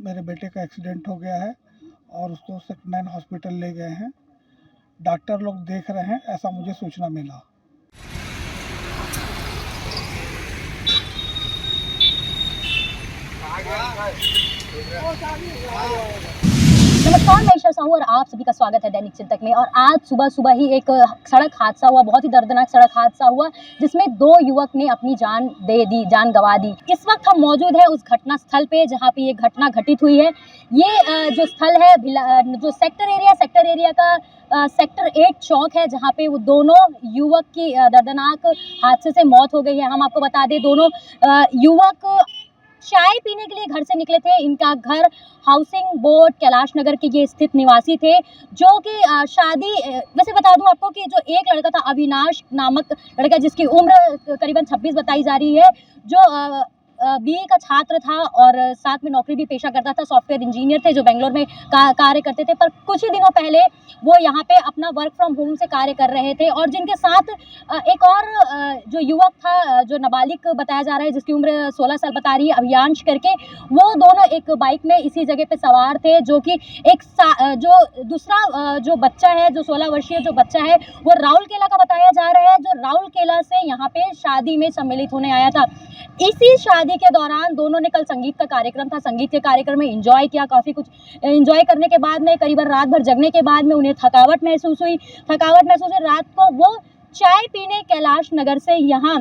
मेरे बेटे का एक्सीडेंट हो गया है और उसको सेक्टर 9 हॉस्पिटल ले गए हैं। डॉक्टर लोग देख रहे हैं, ऐसा मुझे सूचना मिला। नमस्कार, मैं ईशा साहू और आप सभी का स्वागत है दैनिक चिंतक में। और आज सुबह सुबह ही एक सड़क हादसा हुआ, बहुत ही दर्दनाक सड़क हादसा हुआ जिसमें 2 युवक ने अपनी जान गंवा दी। इस वक्त हम मौजूद हैं उस घटना स्थल पे जहां पे ये घटना घटित हुई है। ये जो स्थल है जो सेक्टर एरिया का सेक्टर 8 चौक है, जहां पे वो दोनों युवक की दर्दनाक हादसे से मौत हो गई है। हम आपको बता दें, दोनों युवक चाय पीने के लिए घर से निकले थे। इनका घर हाउसिंग बोर्ड कैलाश नगर के ये स्थित निवासी थे, जो कि शादी वैसे बता दूं आपको कि जो एक लड़का था अविनाश नामक लड़का, जिसकी उम्र करीबन 26 बताई जा रही है, जो बीए का छात्र था और साथ में नौकरी भी पेशा करता था। सॉफ्टवेयर इंजीनियर थे जो बेंगलोर में कार्य करते थे। पर कुछ ही दिनों पहले वो यहाँ पे अपना वर्क फ्रॉम होम से कार्य कर रहे थे और जिनके साथ एक और जो युवक था, जो नाबालिग बताया जा रहा है, जिसकी उम्र 16 साल बता रही है, अभियांश करके, वो दोनों एक बाइक में इसी जगह पे सवार थे। जो कि जो दूसरा जो बच्चा है, जो 16 वर्षीय जो बच्चा है, वो राउरकेला का बताया जा रहा है, जो राउरकेला से यहाँ पे शादी में सम्मिलित होने आया था। इसी शादी के दौरान दोनों ने, कल संगीत का कार्यक्रम था, संगीत के कार्यक्रम में एंजॉय किया। काफ़ी कुछ एंजॉय करने के बाद में, करीबन रात भर जगने के बाद में उन्हें थकावट महसूस हुई। रात को वो चाय पीने कैलाश नगर से यहाँ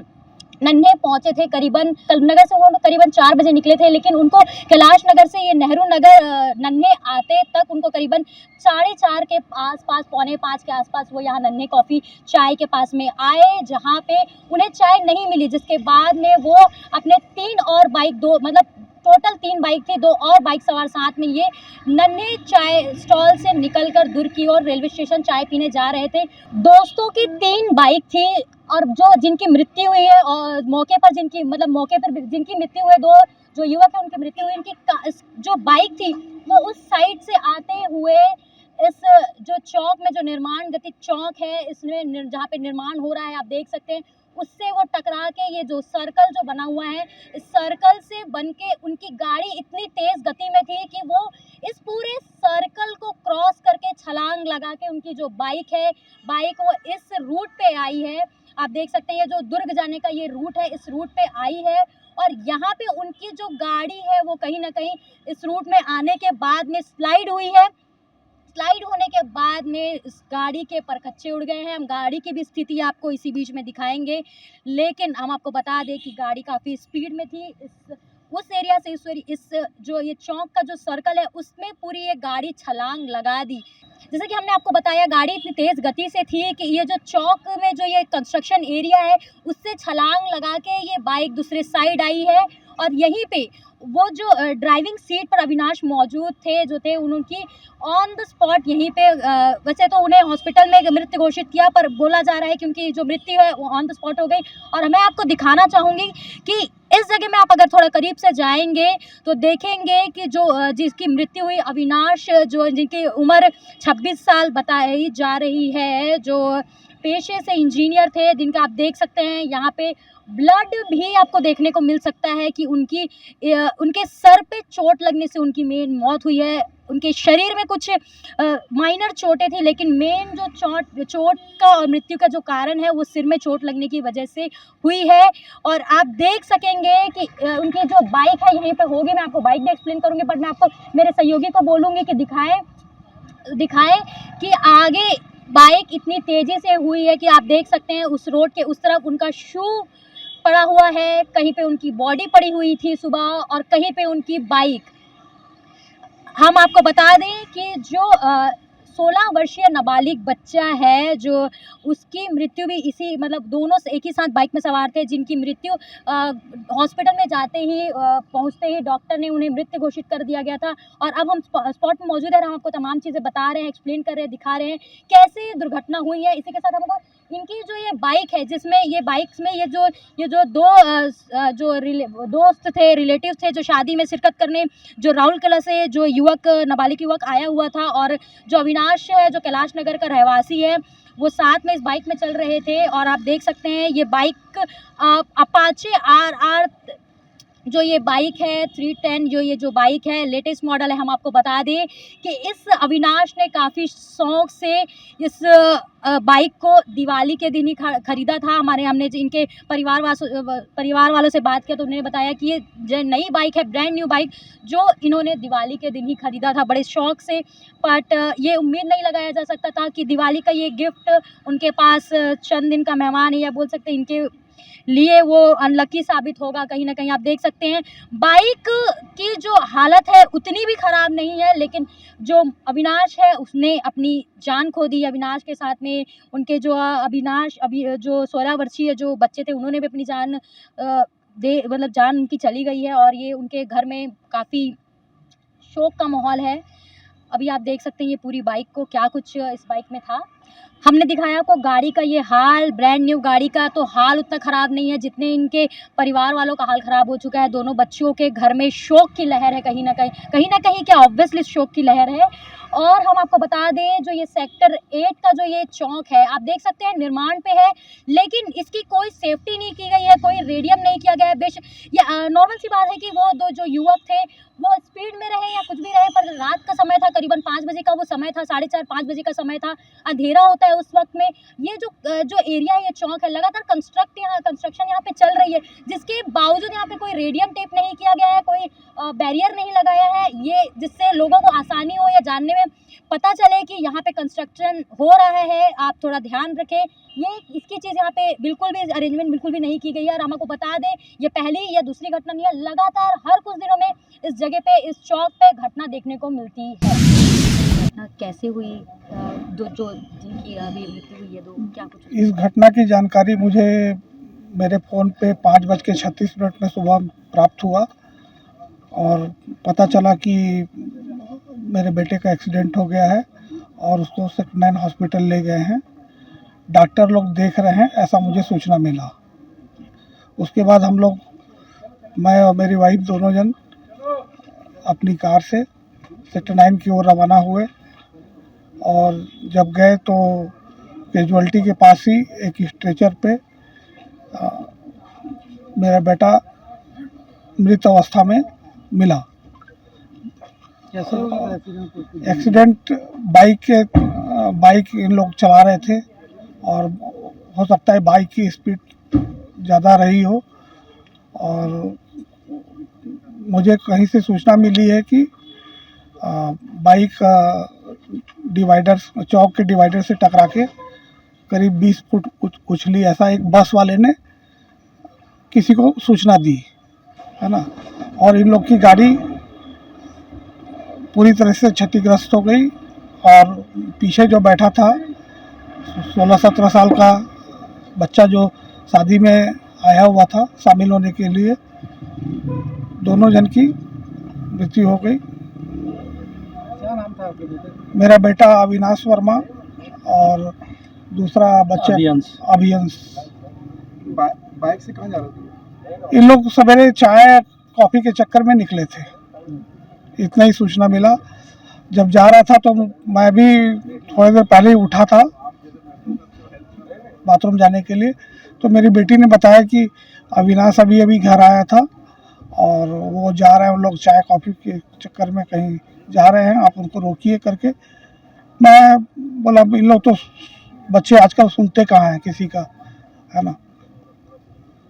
नन्हे पहुंचे थे। करीबन नगर से वो करीबन 4 बजे निकले थे, लेकिन उनको कैलाश नगर से ये नेहरू नगर नन्हे आते तक उनको करीबन 4:30 के आसपास, 4:45 के आसपास वो यहाँ नन्हे कॉफ़ी चाय के पास में आए, जहाँ पे उन्हें चाय नहीं मिली। जिसके बाद में वो अपने 3 और बाइक, 2 मतलब टोटल 3 बाइक थी, 2 और बाइक सवार साथ में ये नन्हे चाय स्टॉल से निकलकर दूर की ओर रेलवे स्टेशन चाय पीने जा रहे थे। दोस्तों की 3 बाइक थी और जो जिनकी मृत्यु हुई है, और मौके पर जिनकी मृत्यु हुई, 2 जो युवक है उनकी मृत्यु हुई। इनकी जो बाइक थी वो उस साइड से आते हुए इस जो चौक में, जो निर्माण गति चौक है, इसमें जहाँ पे निर्माण हो रहा है, आप देख सकते हैं, उससे वो टकरा के ये जो सर्कल जो बना हुआ है, इस सर्कल से बन के उनकी गाड़ी इतनी तेज गति में थी कि वो इस पूरे सर्कल को क्रॉस करके छलांग लगा के उनकी जो बाइक है, वो इस रूट पे आई है। आप देख सकते हैं, ये जो दुर्ग जाने का ये रूट है, इस रूट पे आई है और यहाँ पे उनकी जो गाड़ी है वो कहीं ना कहीं इस रूट में आने के बाद में स्लाइड हुई है। स्लाइड होने के बाद में इस गाड़ी के परखच्चे उड़ गए हैं। हम गाड़ी की भी स्थिति आपको इसी बीच में दिखाएंगे, लेकिन हम आपको बता दें कि गाड़ी काफ़ी स्पीड में थी। उस एरिया से इस जो ये चौक का जो सर्कल है, उसमें पूरी ये गाड़ी छलांग लगा दी। जैसे कि हमने आपको बताया, गाड़ी इतनी तेज़ गति से थी कि ये जो चौक में जो ये कंस्ट्रक्शन एरिया है, उससे छलांग लगा के ये बाइक दूसरे साइड आई है। और यहीं पे वो जो ड्राइविंग सीट पर अविनाश मौजूद थे, जो थे, उनकी ऑन द स्पॉट यहीं पे वैसे तो उन्हें हॉस्पिटल में मृत घोषित किया, पर बोला जा रहा है क्योंकि जो मृत्यु है वो ऑन द स्पॉट हो गई। और मैं आपको दिखाना चाहूँगी कि इस जगह में आप अगर थोड़ा करीब से जाएंगे तो देखेंगे कि जो जिसकी मृत्यु हुई, अविनाश, जो जिनकी उम्र 26 साल बताई जा रही है, जो पेशे से इंजीनियर थे, जिनका आप देख सकते हैं यहाँ पे ब्लड भी आपको देखने को मिल सकता है कि उनके सर पे चोट लगने से उनकी मेन मौत हुई है। उनके शरीर में कुछ माइनर चोटें थी, लेकिन मेन जो चोट का और मृत्यु का जो कारण है वो सिर में चोट लगने की वजह से हुई है। और आप देख सकेंगे कि उनकी जो बाइक है यहीं पे होगी। मैं आपको बाइक भी एक्सप्लेन करूँगी, बट मैं आपको मेरे सहयोगी को बोलूँगी कि दिखाएं कि आगे बाइक इतनी तेज़ी से हुई है कि आप देख सकते हैं उस रोड के उस तरफ उनका शू पड़ा हुआ है, कहीं पे उनकी बॉडी पड़ी हुई थी सुबह, और कहीं पे उनकी बाइक। हम आपको बता दें कि जो 16 वर्षीय नाबालिग बच्चा है, जो उसकी मृत्यु भी इसी मतलब दोनों एक ही साथ बाइक में सवार थे, जिनकी मृत्यु हॉस्पिटल में जाते ही पहुंचते ही डॉक्टर ने उन्हें मृत घोषित कर दिया गया था। और अब हम स्पॉट में मौजूद है, हम आपको तमाम चीज़ें बता रहे हैं, एक्सप्लेन कर रहे हैं, दिखा रहे हैं कैसे ये दुर्घटना हुई है। इसी के साथ हमको इनकी जो ये बाइक है, जिसमें ये बाइक्स में ये जो 2 जो दोस्त थे, रिलेटिव थे, जो शादी में शिरकत करने, जो राउरकेला से जो नाबालिग युवक आया हुआ था, और जो अविनाश है, जो कैलाश नगर का रहवासी है, वो साथ में इस बाइक में चल रहे थे। और आप देख सकते हैं ये बाइक अपाचे RR जो ये बाइक है 310, जो बाइक है लेटेस्ट मॉडल है, हम आपको बता दें कि इस अविनाश ने काफ़ी शौक से इस बाइक को दिवाली के दिन ही खरीदा था। हमने इनके परिवार वालों से बात किया तो उन्होंने बताया कि ये जो नई बाइक है, ब्रांड न्यू बाइक, जो इन्होंने दिवाली के दिन ही खरीदा था बड़े शौक से। बट ये उम्मीद नहीं लगाया जा सकता था कि दिवाली का ये गिफ्ट उनके पास चंद दिन का मेहमान है, या बोल सकते हैं इनके लिए वो अनलकी साबित होगा कहीं ना कहीं। आप देख सकते हैं बाइक की जो हालत है उतनी भी ख़राब नहीं है, लेकिन जो अविनाश है उसने अपनी जान खो दी। अविनाश के साथ में उनके जो जो 16 वर्षीय जो बच्चे थे उन्होंने भी अपनी जान जान उनकी चली गई है, और ये उनके घर में काफ़ी शोक का माहौल है। अभी आप देख सकते हैं ये पूरी बाइक को क्या कुछ इस बाइक में था। हमने दिखाया आपको गाड़ी का ये हाल, ब्रांड न्यू गाड़ी का तो हाल उतना ख़राब नहीं है जितने इनके परिवार वालों का हाल ख़राब हो चुका है। दोनों बच्चियों के घर में शोक की लहर है, कहीं ना कहीं क्या ऑब्वियसली शोक की लहर है। और हम आपको बता दें जो ये सेक्टर 8 का जो ये चौक है, आप देख सकते हैं निर्माण पे है, लेकिन इसकी कोई सेफ्टी नहीं की गई है, कोई रेडियम नहीं किया गया है। ये नॉर्मल सी बात है कि वो दो जो युवक थे वो स्पीड में रहे या कुछ भी रहे, पर रात का समय था, करीबन 5 बजे का वो समय था, 4:30-5 बजे का समय था, अंधेरा होता है उस वक्त में। ये जो एरिया है, ये चौक है, लगातार कंस्ट्रक्शन यहाँ पे चल रही है, जिसके बावजूद यहाँ पे कोई रेडियम टेप नहीं किया गया है, कोई बैरियर नहीं लगाया है, ये जिससे लोगों को आसानी हो या जानने में पता चले कि यहाँ पे कंस्ट्रक्शन हो रहा है। आप थोड़ा ध्यान रखें, ये इसकी चीज़ यहाँ पे बिल्कुल भी अरेंजमेंट बिल्कुल भी नहीं की गई है। और हम आपको बता दें ये पहली या दूसरी घटना नहीं है, लगातार हर कुछ दिनों में इस जगह पे, इस चौक पे घटना देखने को मिलती है। घटना कैसे हुई, जो जिनकी अभी मृत्यु हुई है, क्या कुछ इस घटना की जानकारी मुझे मेरे फ़ोन पे 5:36 में सुबह प्राप्त हुआ, और पता चला कि मेरे बेटे का एक्सीडेंट हो गया है और उसको सेक्टर 9 हॉस्पिटल ले गए हैं। डॉक्टर लोग देख रहे हैं, ऐसा मुझे सूचना मिला। उसके बाद हम लोग, मैं और मेरी वाइफ दोनों जन अपनी कार से सेक्टर 9 की ओर रवाना हुए, और जब गए तो कैजुअल्टी के पास ही एक स्ट्रेचर पे मेरा बेटा मृत अवस्था में मिला। एक्सीडेंट बाइक इन लोग चला रहे थे, और हो सकता है बाइक की स्पीड ज़्यादा रही हो, और मुझे कहीं से सूचना मिली है कि बाइक चौक के डिवाइडर से टकरा के करीब 20 फुट उछली, ऐसा एक बस वाले ने किसी को सूचना दी है ना। और इन लोग की गाड़ी पूरी तरह से क्षतिग्रस्त हो गई, और पीछे जो बैठा था 16-17 साल का बच्चा जो शादी में आया हुआ था शामिल होने के लिए, दोनों जन की मृत्यु हो गई। क्या नाम था आपके बेटे? मेरा बेटा अविनाश वर्मा और दूसरा बच्चा अभियंश। बाइक से कहाँ जा रहे थे? इन लोग सवेरे चाय कॉफ़ी के चक्कर में निकले थे, इतना ही सूचना मिला। जब जा रहा था तो मैं भी थोड़ी देर पहले ही उठा था बाथरूम जाने के लिए, तो मेरी बेटी ने बताया कि अविनाश अभी घर आया था और वो जा रहे हैं, उन लोग चाय कॉफ़ी के चक्कर में कहीं जा रहे हैं, आप उनको रोकिए करके। मैं बोला इन लोग तो बच्चे आजकल सुनते कहाँ हैं किसी का, है ना।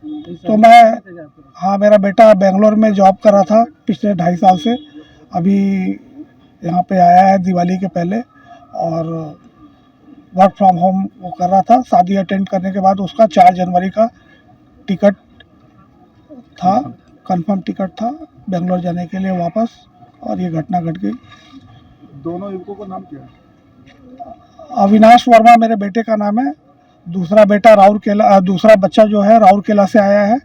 तो हाँ, मेरा बेटा बेंगलोर में जॉब कर रहा था पिछले 2.5 साल से, अभी यहाँ पे आया है दिवाली के पहले, और वर्क फ्रॉम होम वो कर रहा था। शादी अटेंड करने के बाद उसका 4 जनवरी का टिकट था, कंफर्म टिकट था बेंगलोर जाने के लिए वापस, और ये घटना घट गई। दोनों युवकों का नाम क्या है? अविनाश वर्मा मेरे बेटे का नाम है, दूसरा बच्चा जो है राउरकेला से आया है,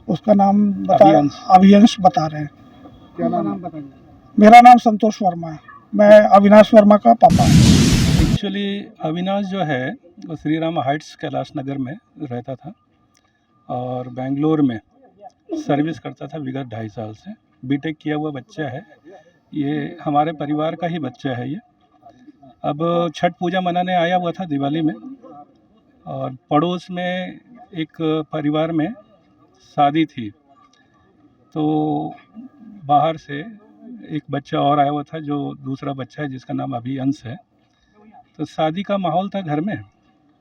उसका नाम अभियंश बता रहे हैं। क्या नाम बताइए? मेरा नाम संतोष वर्मा है, मैं अविनाश वर्मा का पापा हूँ। एक्चुअली अविनाश जो है वो श्री राम हाइट्स कैलाश नगर में रहता था, और बेंगलोर में सर्विस करता था विगत 2.5 साल से। बीटेक किया हुआ बच्चा है, ये हमारे परिवार का ही बच्चा है। ये अब छठ पूजा मनाने आया हुआ था दिवाली में, और पड़ोस में एक परिवार में शादी थी, तो बाहर से एक बच्चा और आया हुआ था, जो दूसरा बच्चा है जिसका नाम अभियंश है। तो शादी का माहौल था घर में,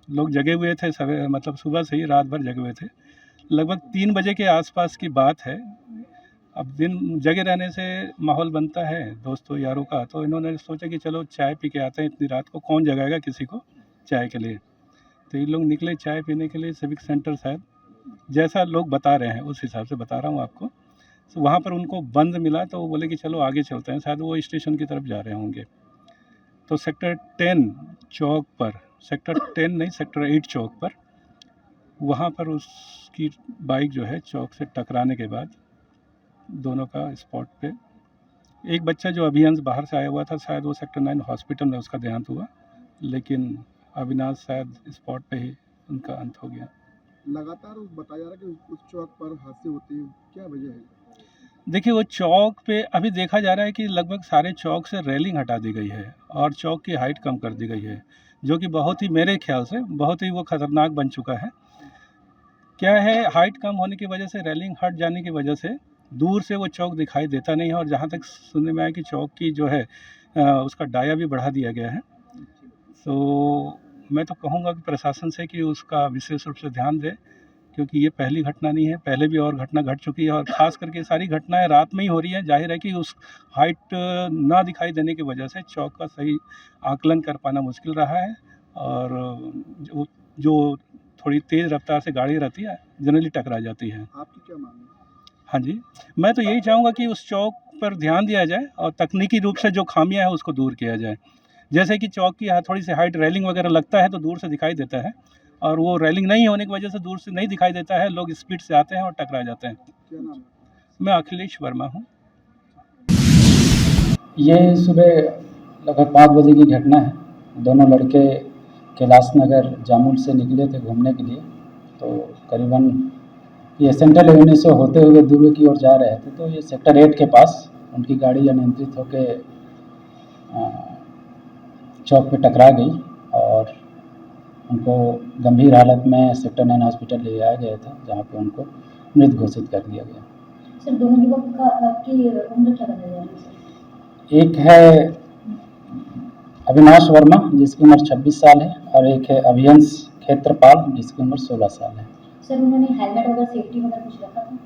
लोग जगे हुए थे, सवेरे मतलब सुबह से ही रात भर जगे हुए थे। लगभग 3 बजे के आसपास की बात है। अब दिन जगे रहने से माहौल बनता है दोस्तों यारों का, तो इन्होंने सोचा कि चलो चाय पी के आते हैं, इतनी रात को कौन जगाएगा किसी को चाय के लिए। तो ये लोग निकले चाय पीने के लिए सिविक सेंटर, शायद जैसा लोग बता रहे हैं उस हिसाब से बता रहा हूँ आपको। तो वहाँ पर उनको बंद मिला, तो वो बोले कि चलो आगे चलते हैं, शायद वो स्टेशन की तरफ जा रहे होंगे। तो सेक्टर 10 चौक पर, सेक्टर 10 नहीं सेक्टर 8 चौक पर, वहाँ पर उसकी बाइक जो है चौक से टकराने के बाद दोनों का स्पॉट पे, एक बच्चा जो अभियंश बाहर से आया हुआ था, शायद वो सेक्टर 9 हॉस्पिटल में उसका देहांत हुआ, लेकिन अविनाश शायद स्पॉट पे ही उनका अंत हो गया। लगातार बताया जा रहा है कि उस चौक पर हादसे होते हैं, क्या वजह है? देखिए, वो चौक पे अभी देखा जा रहा है कि लगभग सारे चौक से रेलिंग हटा दी गई है और चौक की हाइट कम कर दी गई है, जो कि बहुत ही, मेरे ख्याल से बहुत ही वो खतरनाक बन चुका है। क्या है, हाइट कम होने की वजह से, रेलिंग हट जाने की वजह से दूर से वो चौक दिखाई देता नहीं है, और जहाँ तक सुनने में आया कि चौक की जो है उसका डाया भी बढ़ा दिया गया है। तो मैं तो कहूँगा कि प्रशासन से कि उसका विशेष रूप से ध्यान दे, क्योंकि ये पहली घटना नहीं है, पहले भी और घटना घट चुकी है, और ख़ास करके सारी घटनाएं रात में ही हो रही हैं। जाहिर है कि उस हाइट ना दिखाई देने की वजह से चौक का सही आकलन कर पाना मुश्किल रहा है, और जो थोड़ी तेज़ रफ्तार से गाड़ी रहती है जनरली टकरा जाती है। आपकी क्या मांग है? हाँ जी, मैं तो यही चाहूँगा कि उस चौक पर ध्यान दिया जाए और तकनीकी रूप से जो खामियां हैं उसको दूर किया जाए। जैसे कि चौक की थोड़ी सी हाइट रेलिंग वगैरह लगता है तो दूर से दिखाई देता है, और वो रेलिंग नहीं होने की वजह से दूर से नहीं दिखाई देता है, लोग स्पीड से आते हैं और टकरा जाते हैं। क्या नाम है? मैं अखिलेश वर्मा हूँ। ये सुबह लगभग 5 बजे की घटना है। दोनों लड़के कैलाश नगर जामुल से निकले थे घूमने के लिए, तो करीबन ये सेंट्रल एवेन्यू से होते हुए दुर्ग की ओर जा रहे थे, तो ये सेक्टर 8 के पास उनकी गाड़ी अनियंत्रित होकर चौक पे टकरा गई, और उनको गंभीर हालत में सेक्टर 9 हॉस्पिटल ले जाया गया था, जहाँ पे उनको मृत घोषित कर दिया गया। सर, दोनों युवक की उम्र क्या बताई जा रही है? एक है अविनाश वर्मा जिसकी उम्र 26 साल है, और एक है अभियंश क्षेत्रपाल जिसकी उम्र 16 साल है। सर, उन्होंने हेलमेट वगैरह, सेफ्टी वगैरह कुछ रखा था?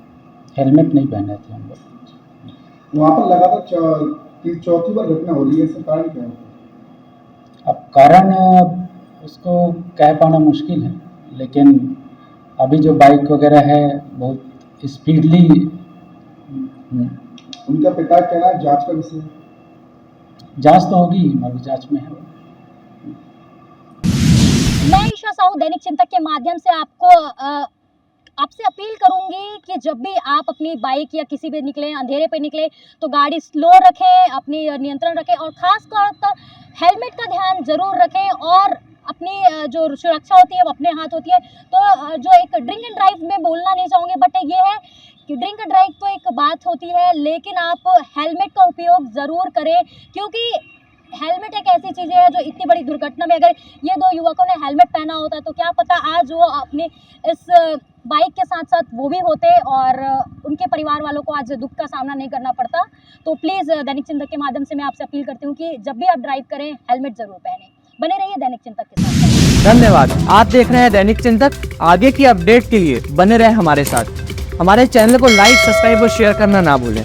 हेलमेट नहीं पहने थे हम लोग। वहाँ पर लगातार चौथी बार घटना हो रही है, इसका कारण क्या है? अब कारण उसको कह पाना मुश्किल है, लेकिन अभी जो बाइक वगैरह है बहुत स्पीडली। उनका पिता कहना है जांच का विषय है। जांच तो होगी, मगर जांच में है। मैं ईशा साहू दैनिक चिंतक के माध्यम से आपसे अपील करूंगी कि जब भी आप अपनी बाइक या किसी पे निकले, अंधेरे पे निकले, तो गाड़ी स्लो रखें, अपनी नियंत्रण रखें, और ख़ास तौर पर हेलमेट का ध्यान ज़रूर रखें, और अपनी जो सुरक्षा होती है वो अपने हाथ होती है। तो जो एक ड्रिंक एंड ड्राइव में बोलना नहीं चाहूँगी, बट ये है कि ड्रिंक एंड ड्राइव तो एक बात होती है, लेकिन आप हेलमेट का उपयोग ज़रूर करें, क्योंकि हेलमेट एक ऐसी चीज़ है जो इतनी बड़ी दुर्घटना में अगर ये दो युवकों ने हेलमेट पहना होता तो क्या पता आज वो अपने इस बाइक के साथ साथ वो भी होते और उनके परिवार वालों को आज दुख का सामना नहीं करना पड़ता। तो प्लीज़ दैनिक चिंतक के माध्यम से मैं आपसे अपील करती हूँ कि जब भी आप ड्राइव करें हेलमेट ज़रूर पहनें। बने रहिए दैनिक चिंतक के साथ। धन्यवाद। आप देख रहे हैं दैनिक चिंतक। आगे की अपडेट के लिए बने रहें हमारे साथ। हमारे चैनल को लाइक, सब्सक्राइब और शेयर करना ना भूलें।